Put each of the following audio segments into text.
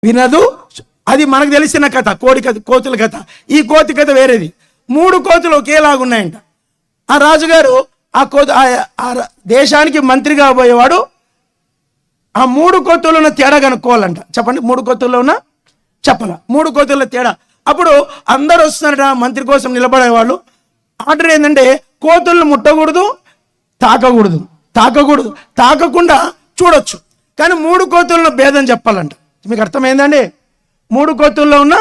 వినదు. అది మనకు తెలిసిన కథ, కోతుల కథ. ఈ కోతి కథ వేరేది. 3 కోతులు ఒకేలాగున్నాయంట. ఆ రాజుగారు ఆ దేశానికి మంత్రి కాబోయేవాడు ఆ 3 కోతుల్లో ఉన్న తేడా కనుక్కోవాలంట. చెప్పండి, 3 కోతుల్లో ఉన్న చెప్పాల 3 కోతుల్లో తేడా. అప్పుడు అందరు వస్తున్నారట మంత్రి కోసం నిలబడేవాళ్ళు. ఆర్డర్ ఏంటంటే కోతులను ముట్టకూడదు, తాకకుండా చూడొచ్చు, కానీ 3 కోతుల్లో భేదం చెప్పాలంట. మీకు అర్థమైందండి? 3 కోతుల్లో ఉన్న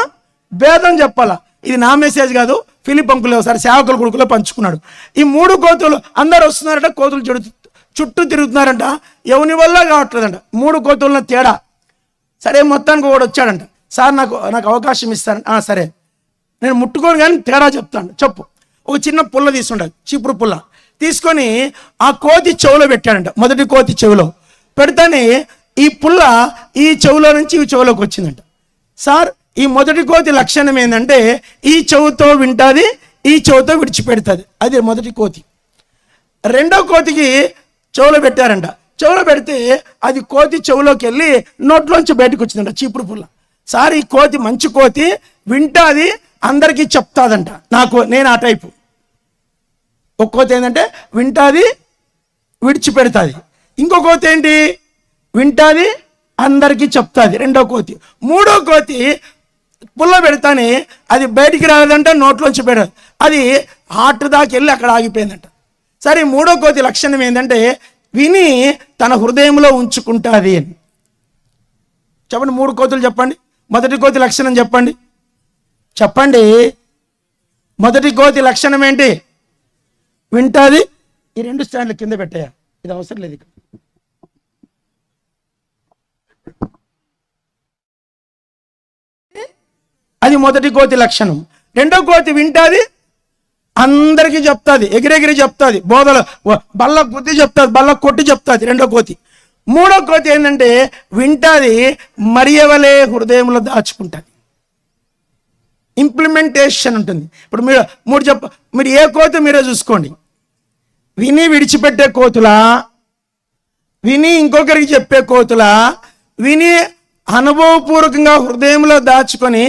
భేదం చెప్పాలా. ఇది నా మెసేజ్ కాదు, ఫిలిప్ అంకుల్ ఒకసారి సేవకుల కొడుకులో పంచుకున్నాడు. ఈ 3 కోతులు అందరు వస్తున్నారట, కోతులు చుట్టూ తిరుగుతున్నారంట, ఎవని వల్ల కావట్లేదంట. 3 కోతుల్లో తేడా. సరే, మొత్తానికి కూడా వచ్చాడంట. సార్ నాకు అవకాశం ఇస్తాను. సరే, నేను ముట్టుకోను కానీ తేడా చెప్తాను, చెప్పు. ఒక చిన్న పుల్ల తీసుకుంటాడు, చీపురు పుల్ల తీసుకొని ఆ కోతి చెవులో పెట్టాడంట. మొదటి కోతి చెవిలో పెడితేనే ఈ పుల్ల ఈ చెవులో నుంచి ఈ చెవులోకి వచ్చిందంట. సార్, ఈ మొదటి కోతి లక్షణం ఏంటంటే ఈ చెవుతో వింటుంది, ఈ చెవుతో విడిచిపెడుతుంది. అది మొదటి కోతి. రెండో కోతికి చెవులో పెట్టారంట. చెవులో పెడితే అది కోతి చెవులోకి వెళ్ళి నోట్లోంచి బయటకు వచ్చిందంట చీపురు పుల్ల. సార్, ఈ కోతి మంచి కోతి, వింటుంది, అందరికీ చెప్తాదంట. నేను ఆ టైపు. ఒక కోతి ఏంటంటే వింటుంది, విడిచిపెడుతుంది. ఇంకో కోతి ఏంటి? వింటుంది, అందరికీ చెప్తుంది. రెండో కోతి. మూడో కోతి పుల్ల పెడతానే అది బయటికి రాలేదంట, నోట్లోంచి పెడదు. అది హార్ట్ దాకా వెళ్ళి అక్కడ ఆగిపోయిందంట. సరే, మూడో కోతి లక్షణం ఏంటంటే విని తన హృదయంలో ఉంచుకుంటుంది అని. చెప్పండి, 3 కోతులు చెప్పండి. మొదటి కోతి లక్షణం చెప్పండి. మొదటి కోతి లక్షణం ఏంటి? వింటుంది. ఈ 2 స్టాండ్ల కింద పెట్టాయా? ఇది అవసరం లేదు. అది మొదటి కోతి లక్షణం. రెండో కోతి వింటుంది, అందరికీ చెప్తుంది, ఎగిరెగిరి చెప్తుంది, బోధలు బల్ల గుద్ది చెప్తుంది, బల్ల కొట్టి చెప్తుంది రెండో కోతి. మూడో కోతి ఏంటంటే వింటుంది, మరియవలే హృదయంలో దాచుకుంటుంది. ఇంప్లిమెంటేషన్ ఉంటుంది. ఇప్పుడు మీరు ఏ కోతి మీరే చూసుకోండి. విని విడిచిపెట్టే కోతులా, విని ఇంకొకరికి చెప్పే కోతులా, విని అనుభవపూర్వకంగా హృదయంలో దాచుకొని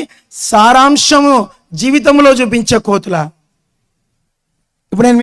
సారాంశము జీవితంలో చూపించే కోతులా? ఇప్పుడు నేను